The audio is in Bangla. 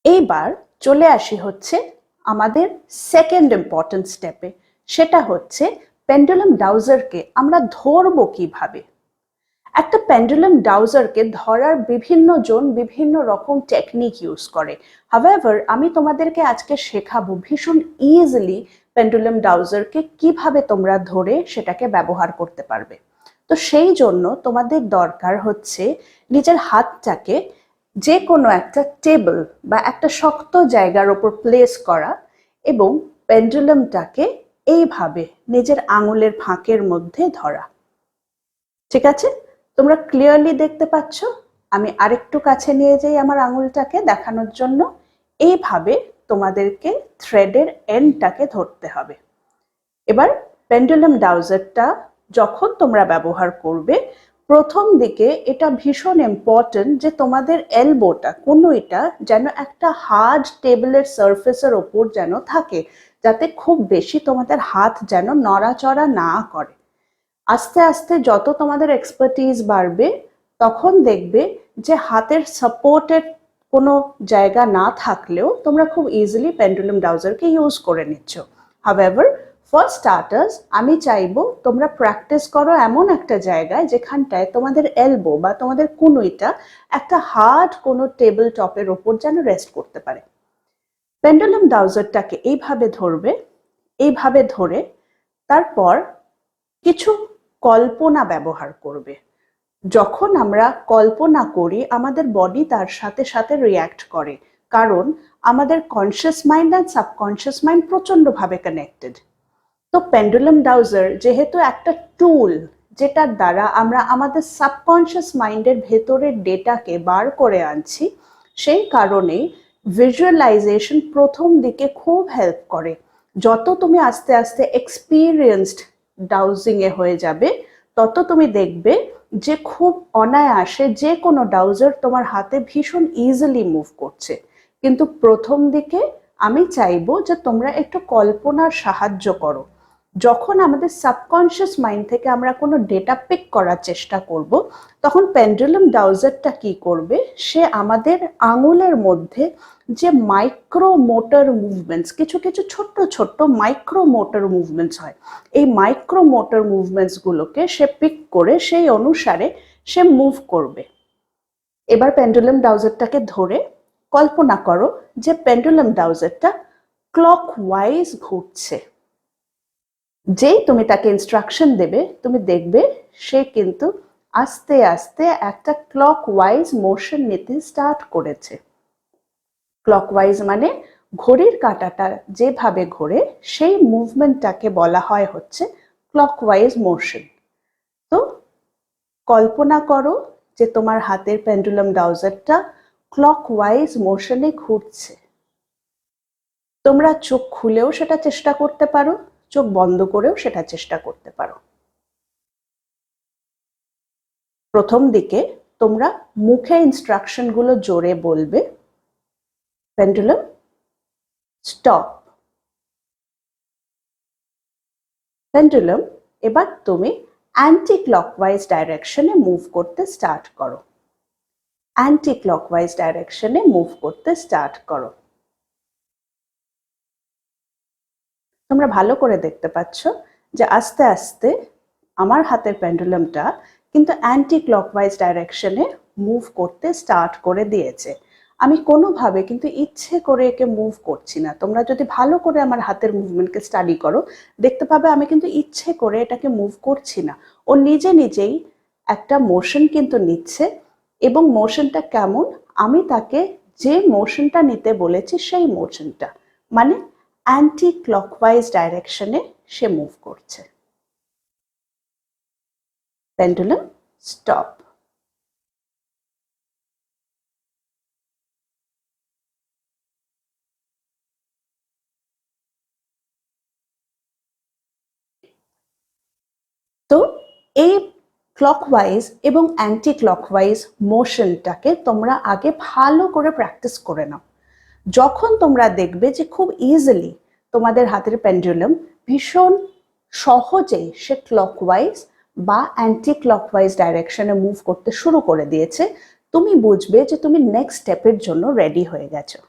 এইবার চলে আসি হচ্ছে আমাদের সেকেন্ড ইম্পর্টেন্ট স্টেপে, সেটা হচ্ছে পেন্ডুলাম ডাউজারকে আমরা ধরবো কিভাবে। একটা পেন্ডুলাম ডাউজারকে ধরার বিভিন্ন জন বিভিন্ন রকম টেকনিক ইউজ করে। হাউএভার আমি তোমাদেরকে আজকে শেখাবো ভীষণ ইজিলি পেন্ডুলাম ডাউজারকে কিভাবে তোমরা ধরে সেটাকে ব্যবহার করতে পারবে। তো সেই জন্য তোমাদের দরকার হচ্ছে নিজের হাতটাকে যে কোনো একটা টেবিল বা একটা শক্ত জায়গার ওপর প্লেস করা এবং পেন্ডুলামটাকে এইভাবে নিজের আঙুলের ফাঁকের মধ্যে ধরা। ঠিক আছে, তোমরা ক্লিয়ারলি দেখতে পাচ্ছ। আমি আরেকটু কাছে নিয়ে যাই আমার আঙুলটাকে দেখানোর জন্য। এইভাবে তোমাদেরকে থ্রেডের এন্ডটাকে ধরতে হবে। এবার পেন্ডুলাম ডাউজারটা যখন তোমরা ব্যবহার করবে, প্রথম দিকে এটা ভীষণ ইম্পর্টেন্ট যে তোমাদের এলবোটা কনুইটা যেন একটা হার্ড টেবিলের সারফেসের ওপর যেন থাকে, যাতে খুব বেশি তোমাদের হাত যেন নড়াচড়া না করে। আস্তে আস্তে যত তোমাদের এক্সপার্টিজ বাড়বে, তখন দেখবে যে হাতের সাপোর্টের কোনো জায়গা না থাকলেও তোমরা খুব ইজিলি পেন্ডুলাম ডাউজারকে ইউজ করে নিচ্ছ। হাউএভার ফর স্টার্টার্স আমি চাইবো তোমরা প্র্যাকটিস করো এমন একটা জায়গায় যেখানটায় তোমাদের এলবো বা তোমাদের কনুইটা একটা হার্ড কোনো টেবিল টপের ওপর যেন রেস্ট করতে পারে। পেন্ডুলাম ডাউজারটাকে এইভাবে ধরবে, এইভাবে ধরে তারপর কিছু কল্পনা ব্যবহার করবে। যখন আমরা কল্পনা করি আমাদের বডি তার সাথে সাথে রিয়্যাক্ট করে, কারণ আমাদের কনসিয়াস মাইন্ড আর সাবকনসিয়াস মাইন্ড প্রচন্ডভাবে কানেক্টেড। তো পেন্ডুলাম ডাউজার যেহেতু একটা টুল, যেটার দ্বারা আমরা আমাদের সাবকনসিয়াস মাইন্ডের ভেতরের ডেটাকে বার করে আনছি, সেই কারণে ভিজুয়ালাইজেশন প্রথম দিকে খুব হেল্প করে। যত তুমি আস্তে আস্তে এক্সপিরিয়েন্সড ডাউজিং এ হয়ে যাবে, তত তুমি দেখবে যে খুব অনায়াসে যে কোনো ডাউজার তোমার হাতে ভীষণ ইজিলি মুভ করছে। কিন্তু প্রথম দিকে আমি চাইবো যে তোমরা একটু কল্পনার সাহায্য করো। যখন আমাদের সাবকনসিয়াস মাইন্ড থেকে আমরা কোনো ডেটা পিক করার চেষ্টা করব, তখন পেন্ডুলাম ডাউজারটা কি করবে, সে আমাদের আঙুলের মধ্যে যে মাইক্রো মোটর মুভমেন্টস, কিছু কিছু ছোট্ট ছোট্ট মাইক্রো মোটর মুভমেন্টস হয়, এই মাইক্রো মোটর মুভমেন্টস গুলোকে সে পিক করে সেই অনুসারে সে মুভ করবে। এবার পেন্ডুলাম ডাউজারটাকে ধরে কল্পনা করো যে পেন্ডুলাম ডাউজারটা ক্লকওয়াইজ ঘুরছে। যেই তুমি তাকে ইনস্ট্রাকশন দেবে, তুমি দেখবে সে কিন্তু আস্তে আস্তে একটা ক্লকওয়াইজ মোশন নিতে স্টার্ট করেছে। ক্লকওয়াইজ মানে ঘড়ির কাঁটাটা যেভাবে ঘোরে সেই মুভমেন্টটাকে বলা হয় হচ্ছে ক্লকওয়াইজ মোশন। তো কল্পনা করো যে তোমার হাতের পেন্ডুলাম ডাউজারটা ক্লকওয়াইজ মোশনে ঘুরছে। তোমরা চোখ খুলেও সেটা চেষ্টা করতে পারো, চোখ বন্ধ করেও সেটা চেষ্টা করতে পারো। প্রথম দিকে তোমরা মুখে ইনস্ট্রাকশন গুলো জোরে বলবে, পেন্ডুলাম স্টপ, পেন্ডুলাম এবার তুমি অ্যান্টি ক্লকওয়াইজ ডাইরেকশনে মুভ করতে স্টার্ট করো, অ্যান্টি ক্লকওয়াইজ ডাইরেকশনে মুভ করতে স্টার্ট করো। তোমরা ভালো করে দেখতে পাচ্ছ যে আস্তে আস্তে আমার হাতের পেন্ডুলামটা কিন্তু অ্যান্টি ক্লকওয়াইজ ডাইরেকশনে মুভ করতে স্টার্ট করে দিয়েছে। আমি কোনোভাবে কিন্তু ইচ্ছে করে একে মুভ করছি না। তোমরা যদি ভালো করে আমার হাতের মুভমেন্টকে স্টাডি করো, দেখতে পাবে আমি কিন্তু ইচ্ছে করে এটাকে মুভ করছি না। ও নিজে নিজেই একটা মোশন কিন্তু নিচ্ছে, এবং মোশনটা কেমন, আমি তাকে যে মোশনটা নিতে বলেছি সেই মোশনটা, মানে অ্যান্টি ক্লকওয়াইজ ডাইরেকশনে সে মুভ করছে। Pendulum stop. তো এই ক্লকওয়াইজ এবং অ্যান্টি ক্লকওয়াইজ মোশনটাকে তোমরা আগে ভালো করে প্র্যাকটিস করে নাও। যখন তোমরা দেখবে যে খুব ইজিলি তোমাদের হাতের পেন্ডুলাম ভীষণ সহজেই সে ক্লকওয়াইজ বা অ্যান্টি ক্লকওয়াইজ ডাইরেকশনে মুভ করতে শুরু করে দিয়েছে, তুমি বুঝবে যে তুমি নেক্সট স্টেপের জন্য রেডি হয়ে গেছো।